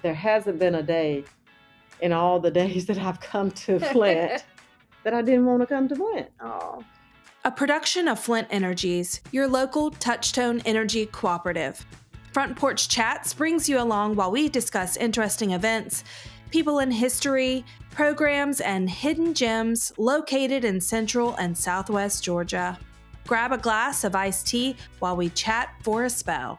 There hasn't been a day in all the days that I've come to Flint that I didn't want to come to Flint. Oh. A production of Flint Energies, your local touch-tone energy cooperative. Front Porch Chats brings you along while we discuss interesting events, people in history, programs, and hidden gems located in Central and Southwest Georgia. Grab a glass of iced tea while we chat for a spell.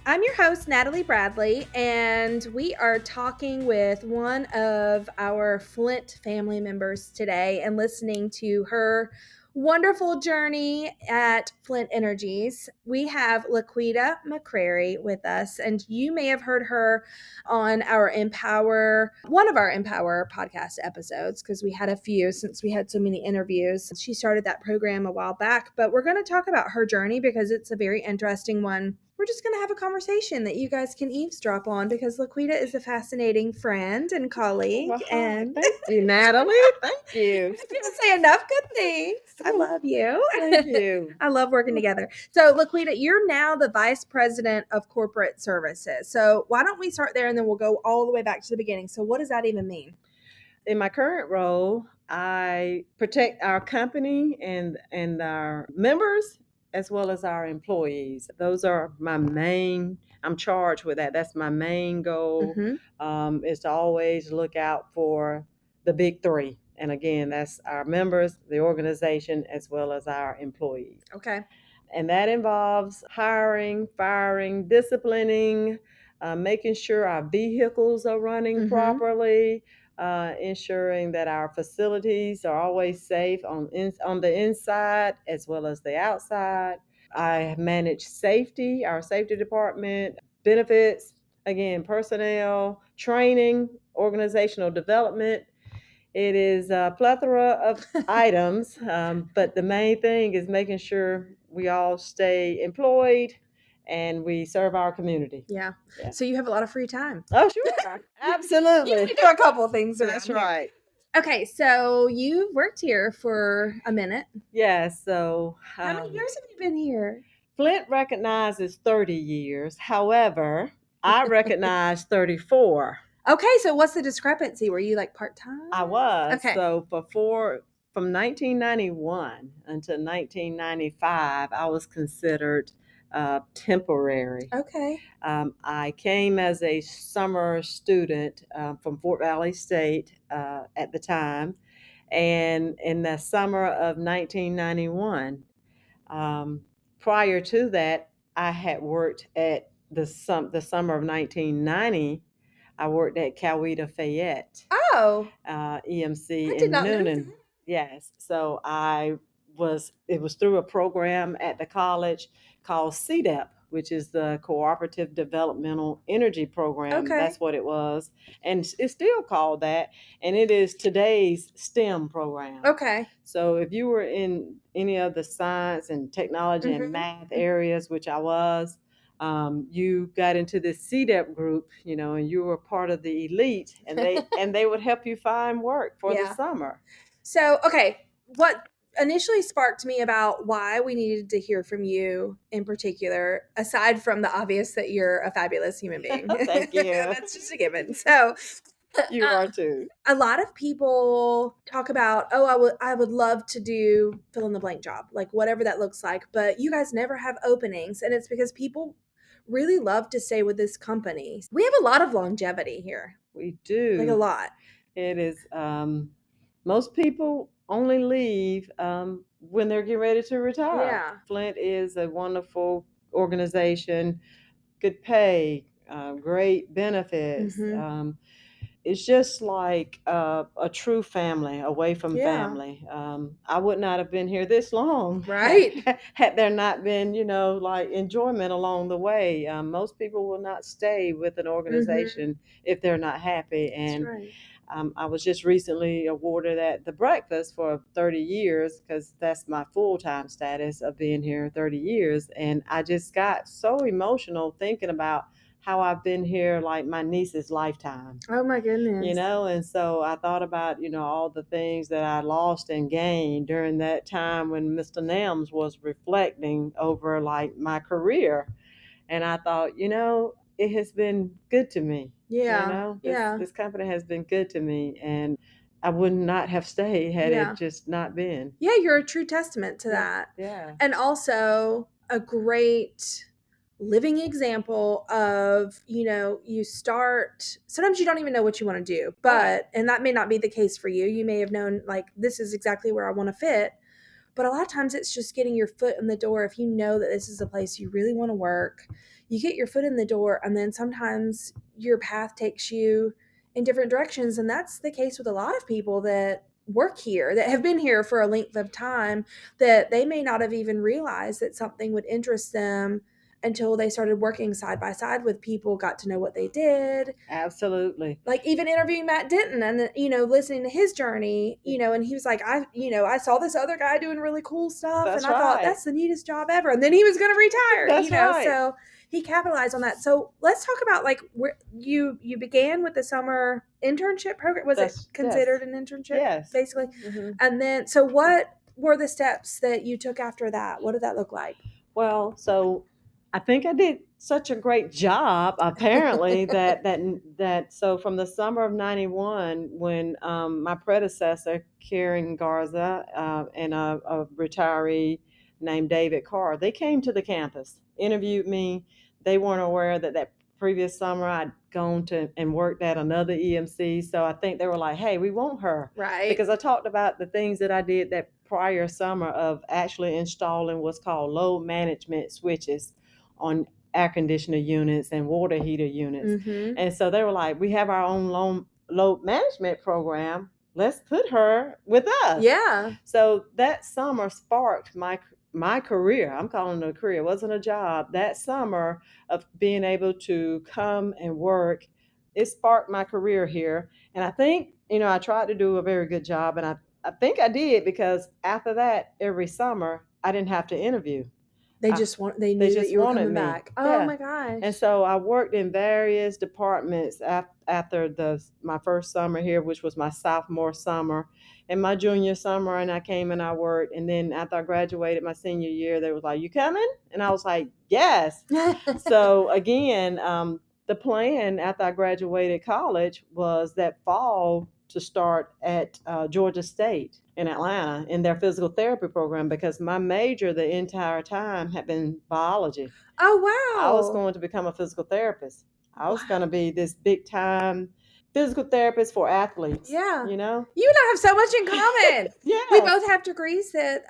I'm your host, Natalie Bradley, and we are talking with one of our Flint family members today and listening to her wonderful journey at Flint Energies. We have Laquita McCrary with us, and you may have heard her on our one of our Empower podcast episodes, because we had a few since we had so many interviews. She started that program a while back, but we're going to talk about her journey because it's a very interesting one. We're just going to have a conversation that you guys can eavesdrop on because Laquita is a fascinating friend and colleague. Well, and thank you, Natalie. Thank you. I can't say enough good things. I love you. Thank you. I love working together. So, Laquita, you're now the Vice President of Corporate Services. So why don't we start there and then we'll go all the way back to the beginning. So what does that even mean? In my current role, I protect our company and our members as well as our employees. Those are I'm charged with that. That's my main goal, is to always look out for the big three. And again, that's our members, the organization, as well as our employees. Okay. And that involves hiring, firing, disciplining, making sure our vehicles are running properly, ensuring that our facilities are always safe on the inside as well as the outside. I manage safety, our safety department, benefits, again, personnel, training, organizational development. It is a plethora of items, but the main thing is making sure we all stay employed and we serve our community. Yeah. So you have a lot of free time. Oh, sure. Absolutely. You do a couple of things. That's right. Okay, so you worked here for a minute. Yeah, so... How many years have you been here? Flint recognizes 30 years. However, I recognize 34. Okay, so what's the discrepancy? Were you like part-time? I was. Okay. So from 1991 until 1995, I was considered temporary. Okay. I came as a summer student from Fort Valley State at the time. And in the summer of 1991, prior to that, I had worked at the summer of 1990. I worked at Coweta Fayette. Oh. EMC I did in not know Noonan. that. Yes. So it was through a program at the college called CDEP, which is the Cooperative Developmental Energy Program. Okay. That's what it was. And it's still called that. And it is today's STEM program. Okay. So if you were in any of the science and technology and math areas, which I was, you got into this CDEP group, and you were part of the elite, and they would help you find work for the summer. So, okay, what initially sparked me about why we needed to hear from you in particular, aside from the obvious that you're a fabulous human being. Thank you. That's just a given. So you are too. A lot of people talk about, I would love to do fill in the blank job, like whatever that looks like, but you guys never have openings, and it's because people really love to stay with this company. We have a lot of longevity here. We do. Like a lot. It is, most people only leave when they're getting ready to retire. Yeah. Flint is a wonderful organization, good pay, great benefits. It's just like a true family away from family. I would not have been here this long, right? had there not been, like enjoyment along the way. Most people will not stay with an organization if they're not happy. And that's right. I was just recently awarded at the breakfast for 30 years because that's my full-time status of being here 30 years. And I just got so emotional thinking about how I've been here like my niece's lifetime. Oh my goodness. And so I thought about, all the things that I lost and gained during that time when Mr. Nams was reflecting over like my career. And I thought, it has been good to me. Yeah. This company has been good to me, and I would not have stayed had it just not been. Yeah, you're a true testament to that. Yeah. And also a great living example of, you start, sometimes you don't even know what you want to do, but, and that may not be the case for you. You may have known, like, this is exactly where I want to fit. But a lot of times it's just getting your foot in the door. If you know that this is a place you really want to work, you get your foot in the door, and then sometimes your path takes you in different directions. And that's the case with a lot of people that work here, that have been here for a length of time, that they may not have even realized that something would interest them until they started working side by side with people, got to know what they did. Absolutely. Like even interviewing Matt Denton and, listening to his journey, and he was like, I saw this other guy doing really cool stuff. That's and I thought, that's the neatest job ever. And then he was going to retire, That's right. So he capitalized on that. So let's talk about, like, where you began with the summer internship program. Was it considered an internship? Yes. Basically. And then, so what were the steps that you took after that? What did that look like? Well, so I think I did such a great job, apparently, that so from the summer of '91, when my predecessor, Karen Garza, and a retiree named David Carr, they came to the campus, interviewed me. They weren't aware that previous summer I'd gone to and worked at another EMC. So I think they were like, hey, we want her. Right. Because I talked about the things that I did that prior summer of actually installing what's called load management switches on air conditioner units and water heater units. And so they were like, we have our own load management program. Let's put her with us. Yeah. So that summer sparked my career. I'm calling it a career. It wasn't a job. That summer of being able to come and work, it sparked my career here. And I think, I tried to do a very good job, and I think I did, because after that, every summer, I didn't have to interview. They knew that you were coming back. Oh my gosh. And so I worked in various departments after my first summer here, which was my sophomore summer, and my junior summer, and I came and I worked. And then after I graduated my senior year, they was like, you coming? And I was like, yes. So again, the plan after I graduated college was that fall to start at Georgia State in Atlanta in their physical therapy program, because my major the entire time had been biology. Oh, wow. I was going to become a physical therapist. I was going to be this big time physical therapist for athletes. Yeah. You and I have so much in common. Yeah. We both have degrees that,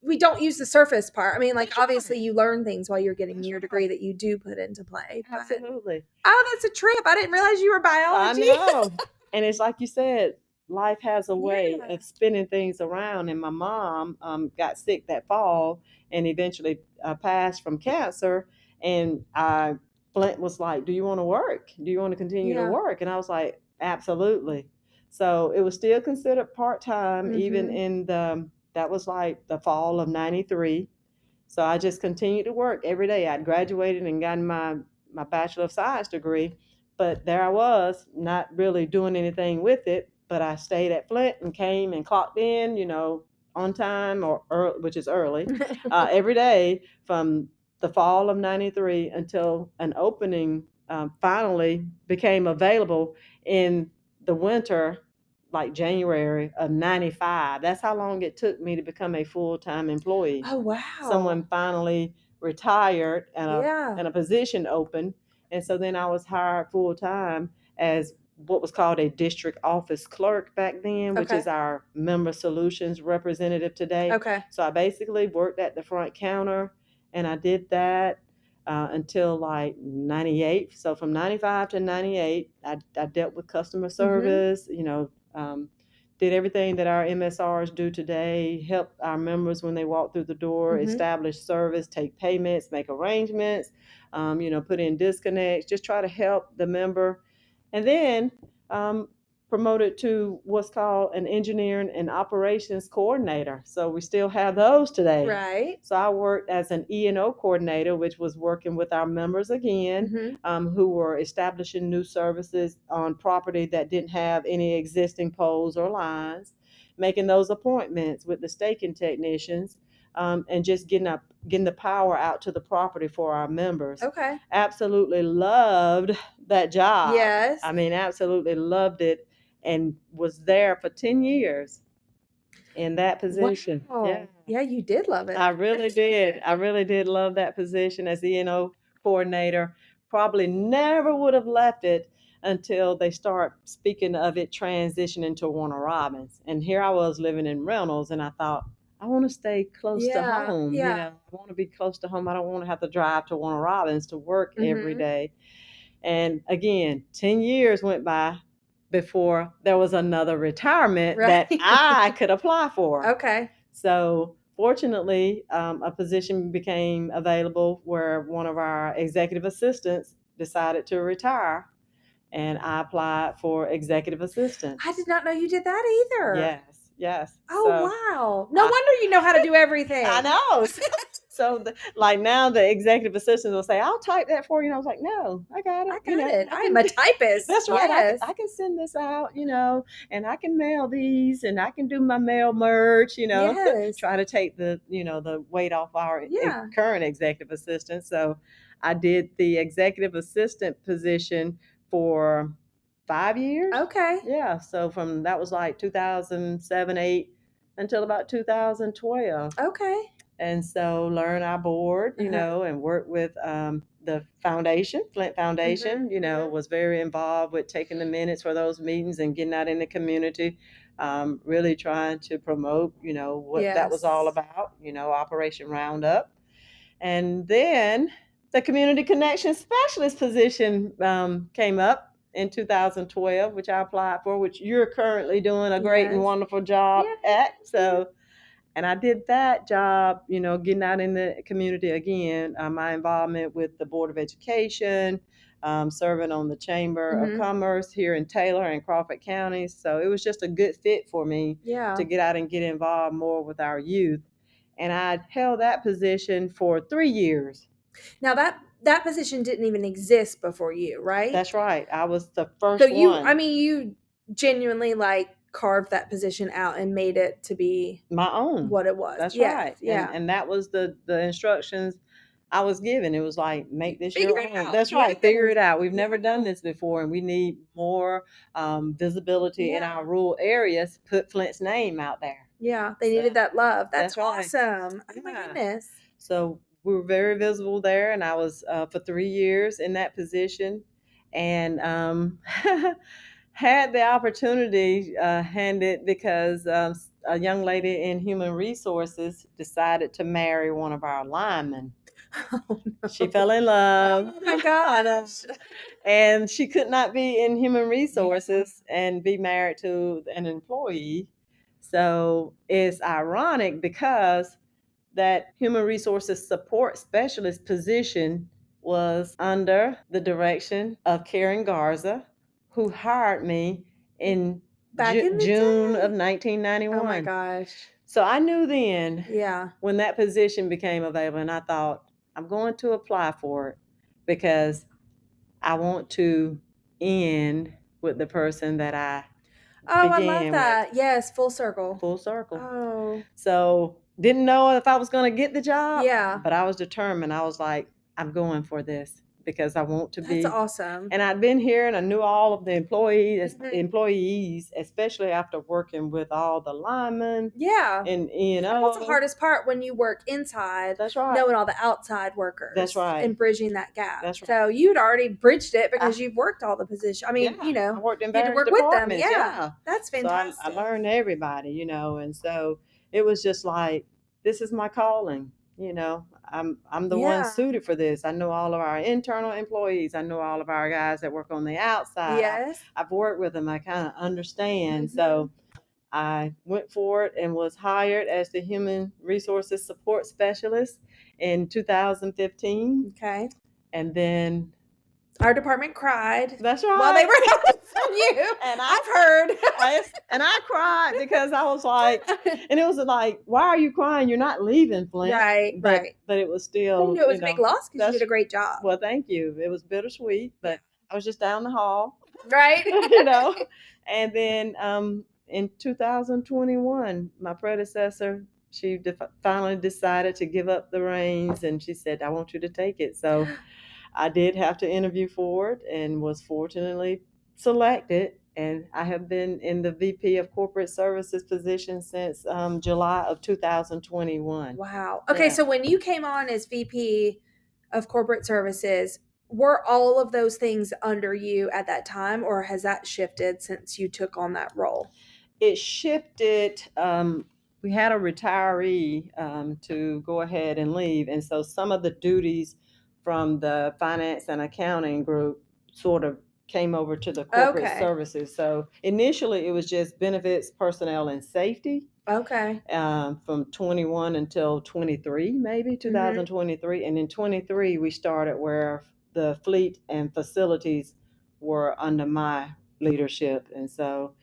we don't use the surface part. Obviously you learn things while you're getting your degree that you do put into play. Absolutely. That's a trip. I didn't realize you were biology. I know. And it's like you said, life has a way of spinning things around. And my mom got sick that fall and eventually passed from cancer. And Flint was like, do you want to work? Do you want to continue to work? And I was like, absolutely. So it was still considered part-time, even in that was like the fall of '93. So I just continued to work every day. I'd graduated and gotten my Bachelor of Science degree, but there I was, not really doing anything with it. But I stayed at Flint and came and clocked in, on time or early, which is early, every day from the fall of '93 until an opening finally became available in the winter, like January of '95. That's how long it took me to become a full-time employee. Oh, wow. Someone finally retired and a position opened. And so then I was hired full-time as what was called a district office clerk back then, which is our member solutions representative today. Okay. So I basically worked at the front counter, and I did that until like '98. So from '95 to '98, I dealt with customer service, did everything that our MSRs do today, help our members when they walk through the door, establish service, take payments, make arrangements, put in disconnects, just try to help the member. And then promoted to what's called an engineering and operations coordinator. So we still have those today. Right. So I worked as an E&O coordinator, which was working with our members again, who were establishing new services on property that didn't have any existing poles or lines, making those appointments with the staking technicians, and just getting the power out to the property for our members. Okay. Absolutely loved that job. Yes. I mean, absolutely loved it, and was there for 10 years in that position. Wow. Yeah. Yeah, you did love it. I really did. I really did love that position as the NO coordinator. Probably never would have left it until they start speaking of it transitioning to Warner Robins. And here I was living in Reynolds, and I thought, I want to stay close to home. Yeah. You know, I want to be close to home. I don't want to have to drive to Warner Robins to work every day. And again, 10 years went by before there was another retirement that I could apply for. Okay. So fortunately, a position became available where one of our executive assistants decided to retire, and I applied for executive assistant. I did not know you did that either. Yes, yes. Oh, So wow. No wonder you know how to do everything. I know. So like now the executive assistants will say, I'll type that for you. And I was like, no, I got it. I got it. I am a typist. That's right. Yes. I can send this out, and I can mail these, and I can do my mail merge, Yes. try to take the weight off our current executive assistant. So I did the executive assistant position for 5 years. Okay. Yeah. So that was like 2007, 8 until about 2012. Okay. And so learn our board, and work with the foundation, Flint Foundation, was very involved with taking the minutes for those meetings and getting out in the community, really trying to promote, what that was all about, Operation Roundup. And then the Community Connection Specialist position came up in 2012, which I applied for, which you're currently doing a great and wonderful job at. So. And I did that job, getting out in the community again. My involvement with the Board of Education, serving on the Chamber of Commerce here in Taylor and Crawford counties. So it was just a good fit for me to get out and get involved more with our youth. And I held that position for 3 years. Now that position didn't even exist before you, right? That's right. I was the first one. So you genuinely carved that position out and made it to be my own, what it was. That's right. Yeah. And that was the instructions I was given. It was like, make this your own. That's right. Figure it out. We've never done this before, and we need more visibility in our rural areas. Put Flint's name out there. Yeah. They needed that love. That's awesome. Oh my goodness. So we were very visible there, and I was for 3 years in that position, and had the opportunity handed because a young lady in human resources decided to marry one of our linemen. Oh, no. She fell in love. Oh my gosh. And she could not be in human resources and be married to an employee. So it's ironic because that human resources support specialist position was under the direction of Karen Garza, who hired me in June of 1991. Oh my gosh. So I knew then when that position became available, and I thought, I'm going to apply for it because I want to end with the person that I began I love that. with. Yes, full circle. Full circle. Oh. So didn't know if I was going to get the job. Yeah. But I was determined. I was like, I'm going for this because I want to be. That's awesome. And I'd been here and I knew all of the employees, especially after working with all the linemen. Yeah. And, That's the hardest part when you work inside. That's right. Knowing all the outside workers. That's right. And bridging that gap. That's right. So you'd already bridged it because you've worked all the positions. I mean, I worked in you had to various work with them. departments. Yeah. That's fantastic. So I learned everybody, and so it was just like, this is my calling. I'm the one suited for this. I know all of our internal employees. I know all of our guys that work on the outside. Yes. I've worked with them. I kind of understand. So I went for it and was hired as the Human Resources Support Specialist in 2015. Okay. And then our department cried. That's right. While they were helping from you. And I've heard. And I cried because I was like, and it was like, why are you crying? You're not leaving, Flint. Right. But it was still. I knew it was a big loss because you did a great job. Well, thank you. It was bittersweet, but I was just down the hall. Right. And then in 2021, my predecessor she finally decided to give up the reins, and she said, I want you to take it. So I did have to interview for it and was fortunately selected. And I have been in the VP of Corporate Services position since July of 2021. Wow. Okay, Yeah. so when you came on as VP of Corporate Services, were all of those things under you at that time, or has that shifted since you took on that role? It shifted. We had a retiree to go ahead and leave. And so some of the duties from the finance and accounting group sort of came over to the corporate Okay. services. So initially it was just benefits, personnel, and safety. Okay. From 21 until 23, maybe 2023. And in 23, we started where the fleet and facilities were under my leadership. And so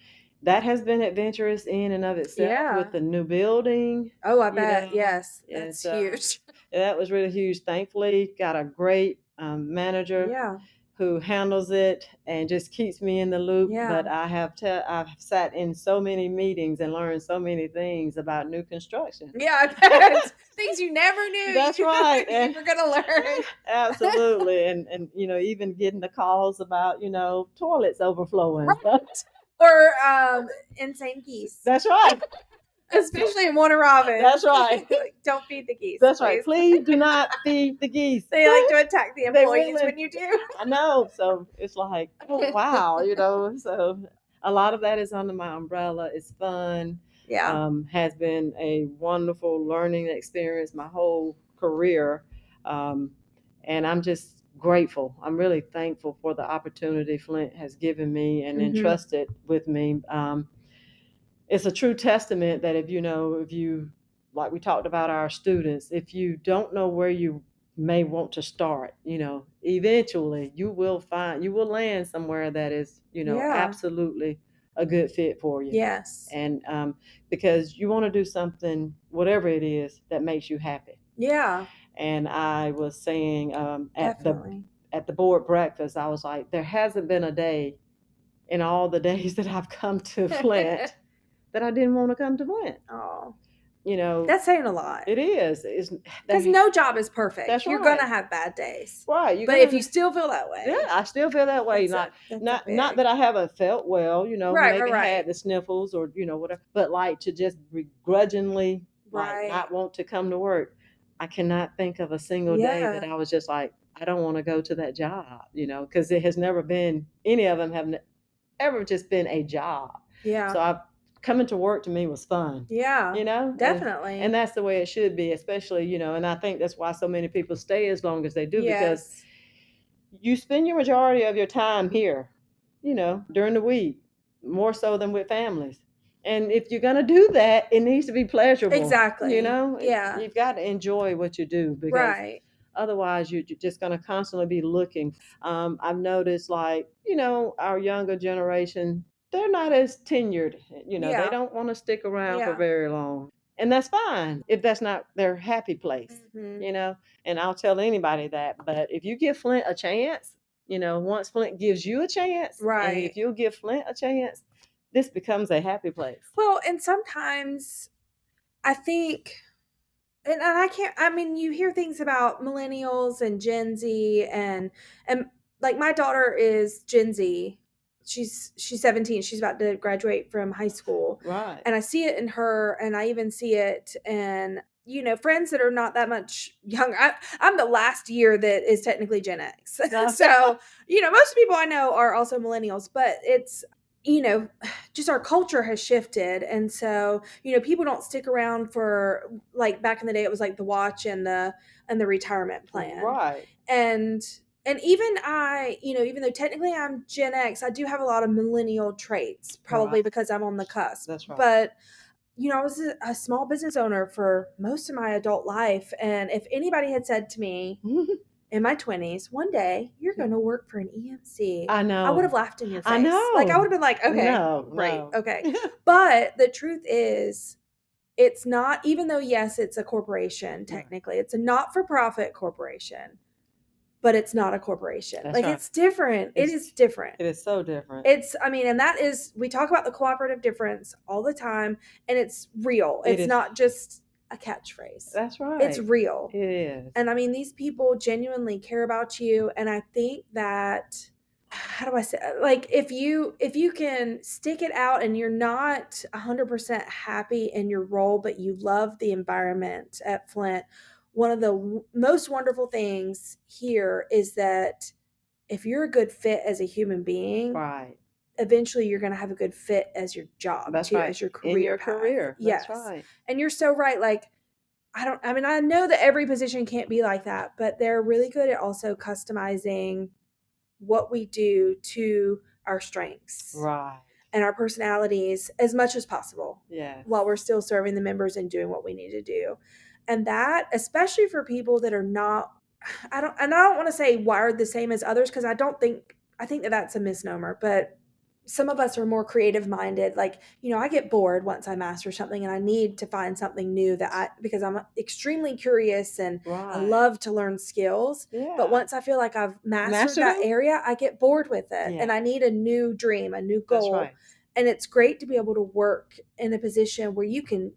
that has been adventurous in and of itself Yeah. with the new building. Oh, I bet. Yes. And That's so huge. that was really huge. Thankfully, got a great manager Yeah. who handles it and just keeps me in the loop. Yeah. But I've sat in so many meetings and learned so many things about new construction. Yeah, I bet. Things you never knew. That's right. You were gonna learn. Absolutely. And even getting the calls about, toilets overflowing. Right. Or insane geese. That's right. Especially in Warner Robin. That's right. Like, don't feed the geese. That's right. Please do not feed the geese. They like to attack the employees when you do. I know. So it's like, oh, wow, so a lot of that is under my umbrella. It's fun. Yeah. Has been a wonderful learning experience my whole career. And I'm just grateful. I'm really thankful for the opportunity Flint has given me and entrusted with me. It's a true testament that if you, like we talked about our students, if you don't know where you may want to start, eventually you will land somewhere that is, absolutely a good fit for you. Yes. And because you want to do something, whatever it is, that makes you happy. Yeah. And I was saying at Definitely. the board breakfast, I was like, there hasn't been a day in all the days that I've come to Flint that I didn't want to come to Flint. Oh. That's saying a lot. It is. Because no job is perfect. That's You're right. gonna have bad days. Right. But if you still feel that way. Yeah, I still feel that way. Not that I haven't felt well, maybe had the sniffles or, whatever. But like to just begrudgingly not want to come to work. I cannot think of a single day that I was just like, I don't want to go to that job, because it has never been, any of them have ever just been a job. Yeah. So coming to work to me was fun. Yeah. Definitely. And that's the way it should be, especially, and I think that's why so many people stay as long as they do, because you spend your majority of your time here, during the week, more so than with families. And if you're going to do that, it needs to be pleasurable. Exactly. Yeah. You've got to enjoy what you do, because otherwise you're just going to constantly be looking. I've noticed, like, our younger generation, they're not as tenured, they don't want to stick around for very long. And that's fine if that's not their happy place, and I'll tell anybody that. But if you give Flint a chance, once Flint gives you a chance, and if you'll give Flint a chance, this becomes a happy place. Well, and sometimes I think, and you hear things about millennials and Gen Z, and like my daughter is Gen Z. She's 17. She's about to graduate from high school. Right. And I see it in her, and I even see it in, friends that are not that much younger. I'm the last year that is technically Gen X. So, most people I know are also millennials, but it's, just our culture has shifted. And so, people don't stick around for, like, back in the day, it was like the watch and the retirement plan. Right. And even even though technically I'm Gen X, I do have a lot of millennial traits, probably because I'm on the cusp. That's right. But, I was a small business owner for most of my adult life. And if anybody had said to me in my 20s, one day you're going to work for an EMC, I know, I would have laughed in your face. I know. Like, I would have been like, okay, right, okay. But the truth is, it's not, even though, yes, it's a corporation, technically. It's a not-for-profit corporation, but it's not a corporation. That's right. It's different. It is different. It is so different. And that is, we talk about the cooperative difference all the time, and it's real. It's not just a catchphrase. That's right. It's real. It is. And I mean, these people genuinely care about you. And I think that, how do I say, like, if you can stick it out and you're not 100% happy in your role, but you love the environment at Flint, one of the most wonderful things here is that if you're a good fit as a human being, right, eventually you're going to have a good fit as your job. That's too, right. as your career In your path. career. Yes. That's right. And you're so right. Like, I mean, I know that every position can't be like that, but they're really good at also customizing what we do to our strengths. Right. And our personalities as much as possible. Yes. While we're still serving the members and doing what we need to do. And that, especially for people that are not, I don't want to say wired the same as others, because I think that that's a misnomer, but some of us are more creative minded. Like, I get bored once I master something and I need to find something new because I'm extremely curious and I love to learn skills. Yeah. But once I feel like I've mastered that area, I get bored with it. Yeah. And I need a new dream, a new goal. That's right. And it's great to be able to work in a position where you can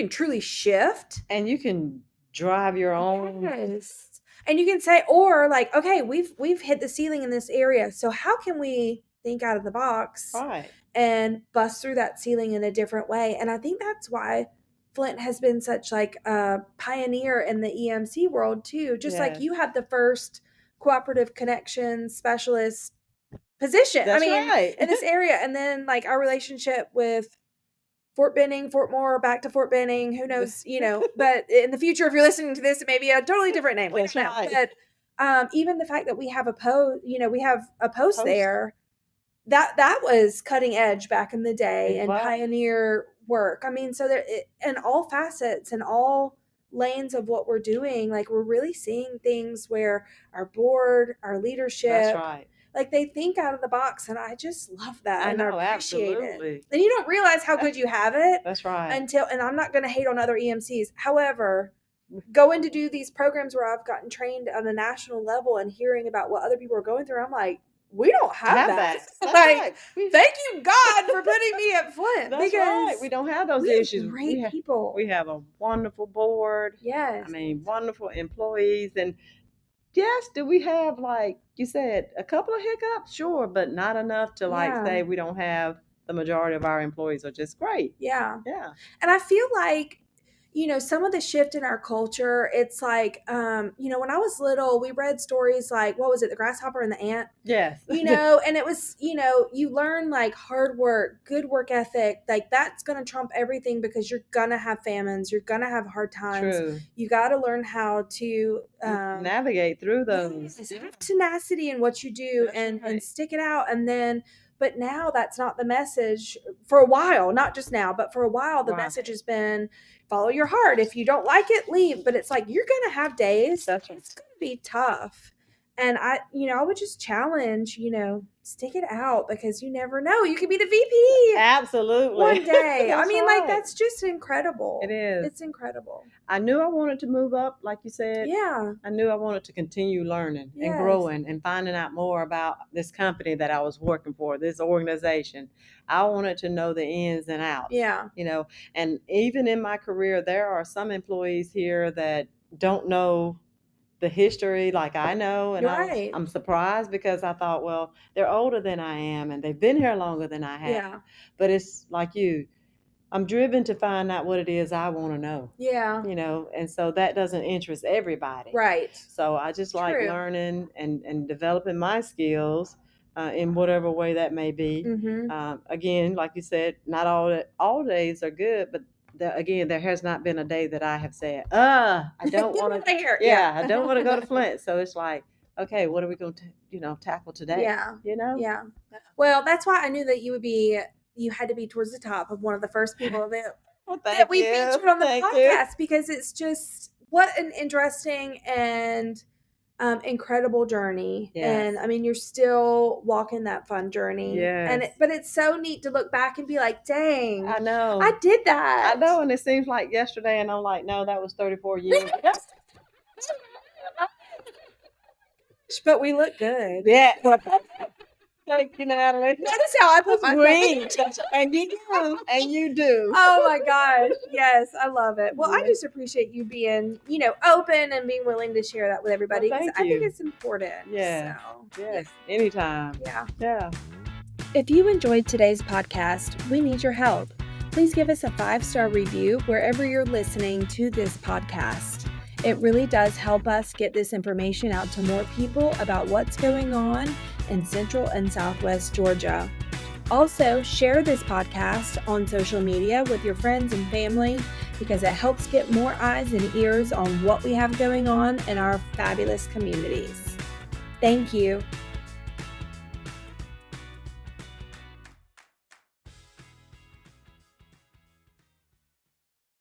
truly shift. And you can drive your own. Yes. And you can say, or like, okay, we've hit the ceiling in this area. So how can we think out of the box, right, and bust through that ceiling in a different way? And I think that's why Flint has been such like a pioneer in the EMC world too. Just like you had the first cooperative connections specialist position. That's right. In this area. And then like our relationship with Fort Benning, Fort Moore, back to Fort Benning, who knows, but in the future, if you're listening to this, it may be a totally different name. That's right. But even the fact that we have a post there, that was cutting edge back in the day and pioneer work. I mean, so in all facets and all lanes of what we're doing, like we're really seeing things where our board, our leadership, that's right, like they think out of the box, and I just love that. And I appreciate absolutely. it. And you don't realize how good you have it. That's right. And I'm not going to hate on other EMCs. However, going to do these programs where I've gotten trained on a national level and hearing about what other people are going through, I'm like, we don't have that. Like, right. Thank you, God, for putting me at Flint. That's right. We don't have those issues. Great people. We have a wonderful board. Yes. I mean, wonderful employees. And yes, do we have, like you said, a couple of hiccups? Sure, but not enough to say we don't have the majority of our employees are just great. Yeah. Yeah. And I feel like, some of the shift in our culture, it's like, when I was little, we read stories like, what was it? The Grasshopper and the Ant. Yes. And it was, you learn like hard work, good work ethic, like that's going to trump everything because you're going to have famines. You're going to have hard times. True. You got to learn how to navigate through those. Yes, have tenacity in what you do and stick it out. And then, but now that's not the message for a while, not just now, but for a while, the message has been follow your heart. If you don't like it, leave. But it's like, you're going to have days. It's going to be tough. And I would just challenge, stick it out because you never know. You could be the VP. Absolutely. One day. I mean, like, that's just incredible. It is. It's incredible. I knew I wanted to move up, like you said. Yeah. I knew I wanted to continue learning and growing and finding out more about this company that I was working for, this organization. I wanted to know the ins and outs. Yeah. And even in my career, there are some employees here that don't know the history like I know. And I'm surprised because I thought, well, they're older than I am and they've been here longer than I have. Yeah. But it's like I'm driven to find out what it is I want to know. Yeah. And so that doesn't interest everybody. Right. So I just like learning and developing my skills in whatever way that may be. Mm-hmm. Again, like you said, not all days are good, but there has not been a day that I have said, I don't want to. I don't want to go to Flint. So it's like, okay, what are we going to, tackle today? Yeah. Yeah. Well, that's why I knew that you had to be towards the top of one of the first people that we featured on the podcast because it's just what an interesting and incredible journey. Yes. And I mean, you're still walking that fun journey. Yes. But it's so neat to look back and be like, dang, I know. I did that. I know. And it seems like yesterday and I'm like, no, that was 34 years. But we look good. Yeah. Thank you, Natalie. Notice how I put my Sweet. And you do. And you do. Oh my gosh. Yes, I love it. Well, I Yeah. just appreciate you being, open and being willing to share that with everybody Well, because thank I think you. it's important. Yeah. So, Yes. Anytime. yeah. Yeah. If you enjoyed today's podcast, we need your help. Please give us a 5-star review wherever you're listening to this podcast. It really does help us get this information out to more people about what's going on in Central and Southwest Georgia. Also, share this podcast on social media with your friends and family because it helps get more eyes and ears on what we have going on in our fabulous communities. Thank you.